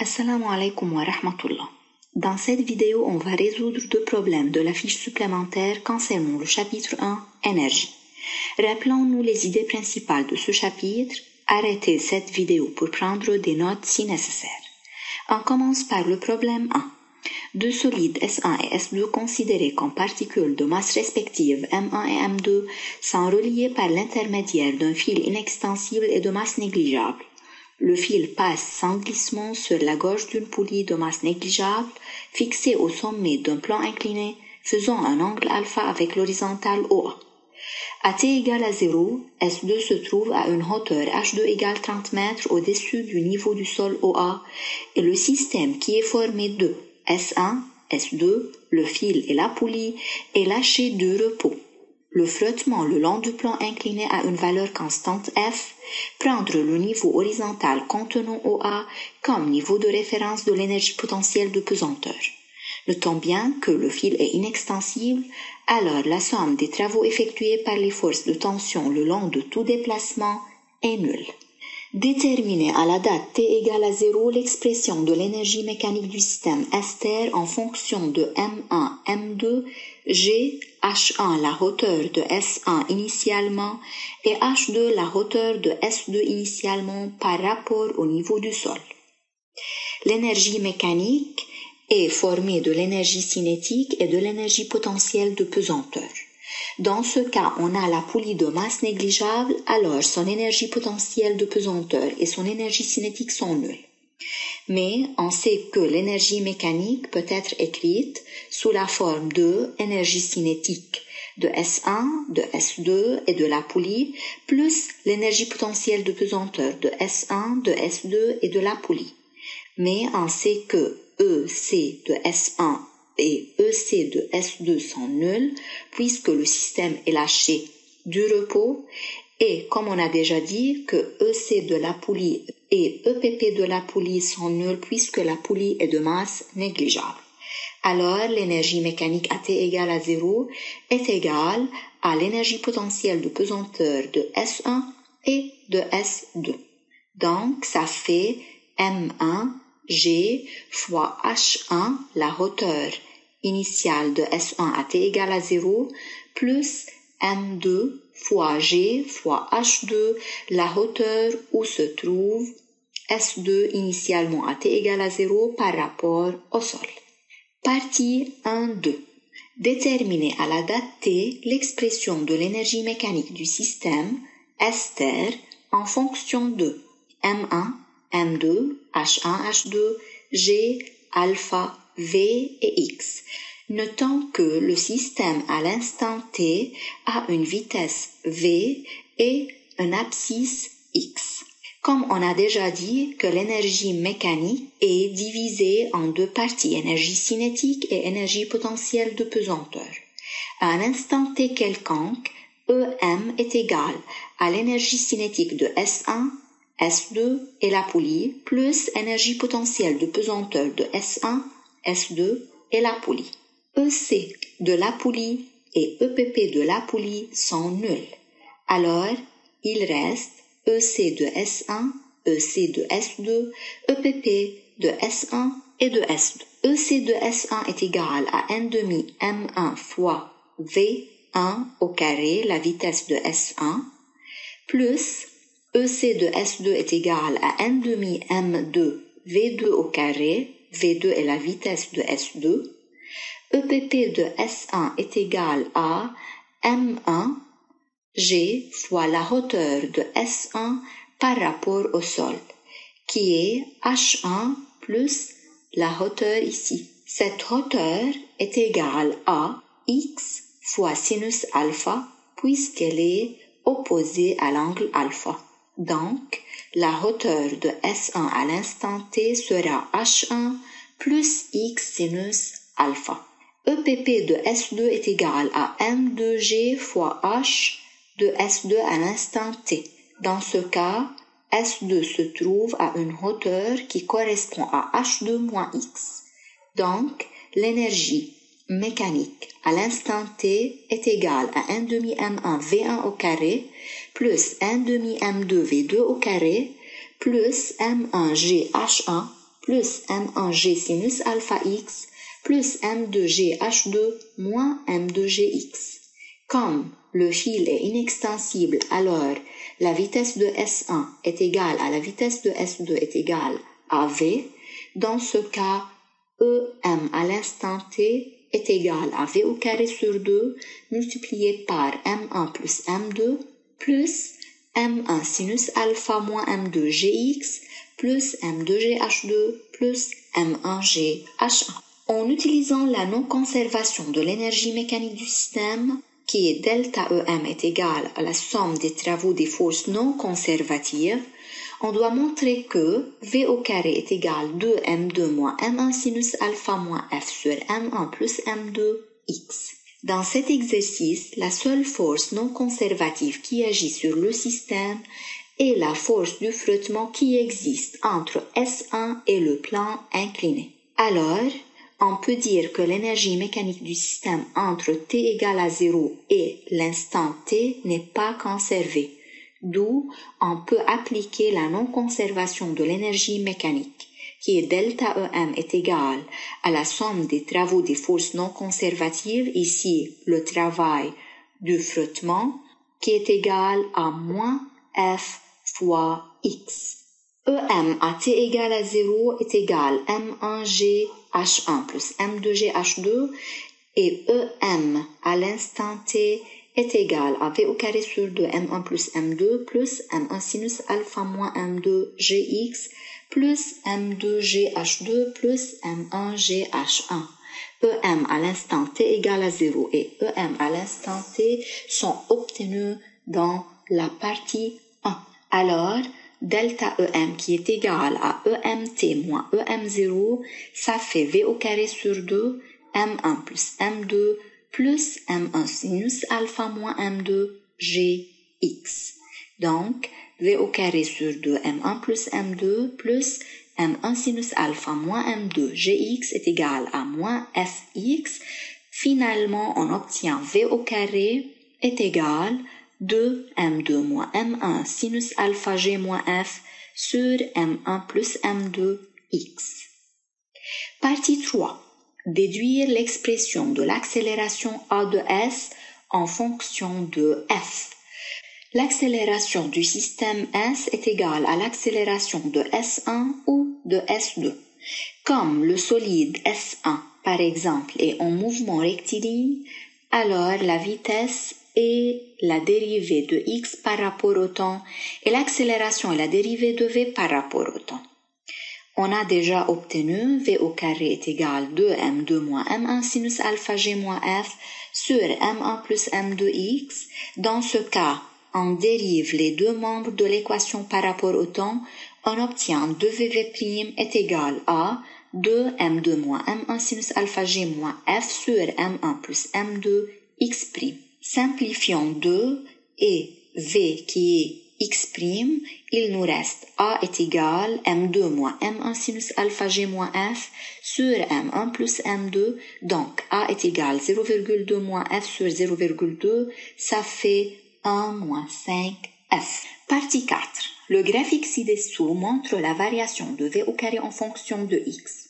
Assalamu alaikum wa rahmatullah. Dans cette vidéo, on va résoudre deux problèmes de la fiche supplémentaire concernant le chapitre 1, énergie. Rappelons-nous les idées principales de ce chapitre. Arrêtez cette vidéo pour prendre des notes si nécessaire. On commence par le problème 1. Deux solides S1 et S2 considérés comme particules de masse respective M1 et M2 sont reliés par l'intermédiaire d'un fil inextensible et de masse négligeable. Le fil passe sans glissement sur la gauche d'une poulie de masse négligeable fixée au sommet d'un plan incliné faisant un angle alpha avec l'horizontale OA. À t égale à 0, S2 se trouve à une hauteur H2 égale 30 mètres au-dessus du niveau du sol OA et le système qui est formé de S1, S2, le fil et la poulie est lâché du repos. Le frottement le long du plan incliné à une valeur constante F, prendre le niveau horizontal contenant OA comme niveau de référence de l'énergie potentielle de pesanteur. Notons bien que le fil est inextensible, alors la somme des travaux effectués par les forces de tension le long de tout déplacement est nulle. Déterminer à la date t égale à 0 l'expression de l'énergie mécanique du système S-terre en fonction de M1, M2, G, H1 la hauteur de S1 initialement et H2 la hauteur de S2 initialement par rapport au niveau du sol. L'énergie mécanique est formée de l'énergie cinétique et de l'énergie potentielle de pesanteur. Dans ce cas, on a la poulie de masse négligeable, alors son énergie potentielle de pesanteur et son énergie cinétique sont nulles. Mais on sait que l'énergie mécanique peut être écrite sous la forme de énergie cinétique de S1, de S2 et de la poulie, plus l'énergie potentielle de pesanteur de S1, de S2 et de la poulie. Mais on sait que EC de S1 et EC de S2 sont nuls puisque le système est lâché du repos et comme on a déjà dit que EC de la poulie et EPP de la poulie sont nuls puisque la poulie est de masse négligeable. Alors l'énergie mécanique à t égale à 0 est égale à l'énergie potentielle de pesanteur de S1 et de S2. Donc ça fait M1 G fois H1 la hauteur initiale de S1 à t égale à 0 plus M2 fois G fois H2 la hauteur où se trouve S2 initialement à t égale à 0 par rapport au sol. Partie 1-2. Déterminer à la date t l'expression de l'énergie mécanique du système S-terre en fonction de M1, M2, H1, H2, G, alpha, V et X. Notons que le système à l'instant T a une vitesse V et une abscisse X. Comme on a déjà dit que l'énergie mécanique est divisée en deux parties, énergie cinétique et énergie potentielle de pesanteur. À un instant T quelconque, EM est égal à l'énergie cinétique de S1, S2 et la poulie, plus énergie potentielle de pesanteur de S1, S2 et la poulie. EC de la poulie et EPP de la poulie sont nuls. Alors, il reste EC de S1, EC de S2, EPP de S1 et de S2. EC de S1 est égal à 1/2 M1 fois V1 au carré, la vitesse de S1, plus EC de S2 est égal à 1/2 M2 V2 au carré, V2 est la vitesse de S2, EPP de S1 est égal à M1 G fois la hauteur de S1 par rapport au sol, qui est H1 plus la hauteur ici. Cette hauteur est égale à X fois sinus alpha puisqu'elle est opposée à l'angle alpha. Donc, la hauteur de S1 à l'instant T sera H1 plus X sinus alpha. EPP de S2 est égal à M2G fois H de S2 à l'instant T. Dans ce cas, S2 se trouve à une hauteur qui correspond à H2 moins X. Donc, l'énergie mécanique à l'instant T est égale à 1/2 M1 V1 au carré plus 1/2 M2 V2 au carré plus M1 G H1 plus M1G sinus alpha x plus M2G H2 moins M2G x. Comme le fil est inextensible, alors la vitesse de S1 est égale à la vitesse de S2 est égale à V. Dans ce cas, EM à l'instant t est égal à V au carré sur 2 multiplié par M1 plus M2 plus M1 sinus alpha moins M2 Gx plus M2 GH2 plus M1 GH1. En utilisant la non-conservation de l'énergie mécanique du système, qui est delta EM est égal à la somme des travaux des forces non conservatives, on doit montrer que V au carré est égal à 2M2 moins M1 sinus alpha moins F sur M1 plus M2 X. Dans cet exercice, la seule force non conservative qui agit sur le système est la force du frottement qui existe entre S1 et le plan incliné. Alors, on peut dire que l'énergie mécanique du système entre t égale à 0 et l'instant t n'est pas conservée. D'où on peut appliquer la non-conservation de l'énergie mécanique, qui est delta EM est égal à la somme des travaux des forces non conservatives, ici le travail du frottement, qui est égal à moins F fois X. EM à t égale à 0 est égal à M1G H1 plus M2G H2 et EM à l'instant t est égal à V au carré sur 2 M1 plus M2 plus M1 sinus alpha moins M2 Gx plus M2 GH2 plus M1 GH1. EM à l'instant t égale à 0 et EM à l'instant t sont obtenus dans la partie 1. Alors, delta EM qui est égal à EMT moins EM0, ça fait V au carré sur 2 M1 plus M2 plus M1 sinus alpha moins M2 Gx. Donc, V au carré sur 2 M1 plus M2 plus M1 sinus alpha moins M2 Gx est égal à moins Fx. Finalement, on obtient V au carré est égal à 2 M2 moins M1 sinus alpha G moins F sur M1 plus M2 X. Partie 3. Déduire l'expression de l'accélération A de S en fonction de F. L'accélération du système S est égale à l'accélération de S1 ou de S2. Comme le solide S1, par exemple, est en mouvement rectiligne, alors la vitesse est la dérivée de x par rapport au temps et l'accélération est la dérivée de v par rapport au temps. On a déjà obtenu v au carré est égal à 2m2 moins m1 sinus alpha g moins f sur m1 plus m2x. Dans ce cas, on dérive les deux membres de l'équation par rapport au temps, on obtient 2vv' est égal à 2m2 moins m1 sinus alpha g moins f sur m1 plus m2x'. Simplifions 2 et v qui est x', il nous reste a est égal m2 moins m1 sinus alpha g moins f sur m1 plus m2, donc a est égal 0,2 moins f sur 0,2, ça fait 1 moins 5f. Partie 4. Le graphique ci-dessous montre la variation de v au carré en fonction de x.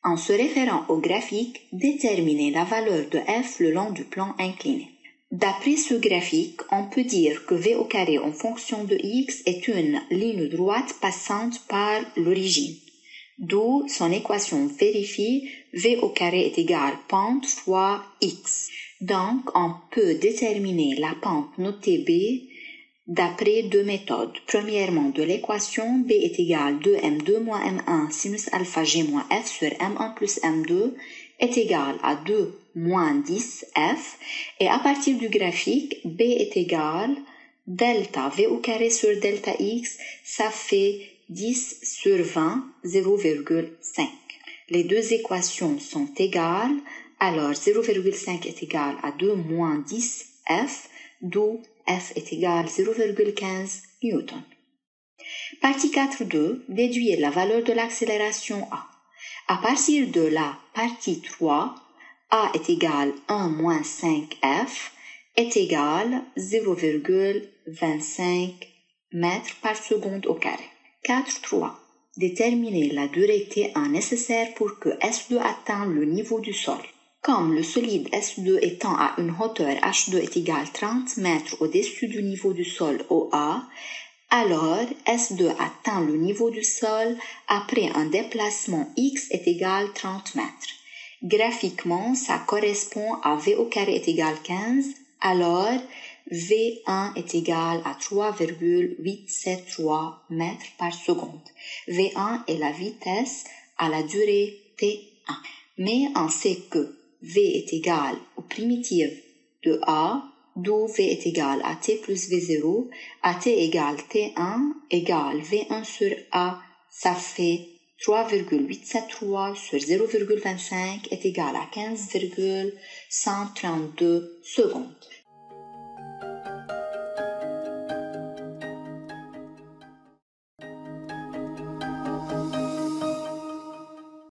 En se référant au graphique, déterminez la valeur de f le long du plan incliné. D'après ce graphique, on peut dire que v au carré en fonction de x est une ligne droite passante par l'origine. D'où son équation vérifie v au carré est égal pente fois x. Donc, on peut déterminer la pente notée b d'après deux méthodes. Premièrement, de l'équation b est égal 2m2 moins m1 sinus alpha g moins f sur m1 plus m2 est égal à 2 moins 10f, et à partir du graphique, b est égal delta v au carré sur delta x, ça fait 10 sur 20, 0,5. Les deux équations sont égales, alors 0,5 est égal à 2 moins 10f, d'où f est égal à 0,15 newton. Partie 4.2, déduire la valeur de l'accélération A. À partir de la partie 3, A est égal à 1 moins 5f est égal à 0,25 mètres par seconde au carré. 4.3. Déterminer la durée T1 nécessaire pour que S2 atteigne le niveau du sol. Comme le solide S2 étant à une hauteur H2 est égale 30 mètres au-dessus du niveau du sol OA, alors S2 atteint le niveau du sol après un déplacement X est égal 30 mètres. Graphiquement, ça correspond à V au carré est égal 15, alors V1 est égal à 3,873 mètres par seconde. V1 est la vitesse à la durée T1. Mais on sait que V est égal aux primitives de A, d'où V est égal à T plus V0, à T égale T1 égale V1 sur A, ça fait 3,873 sur 0,25 est égal à 15,132 secondes.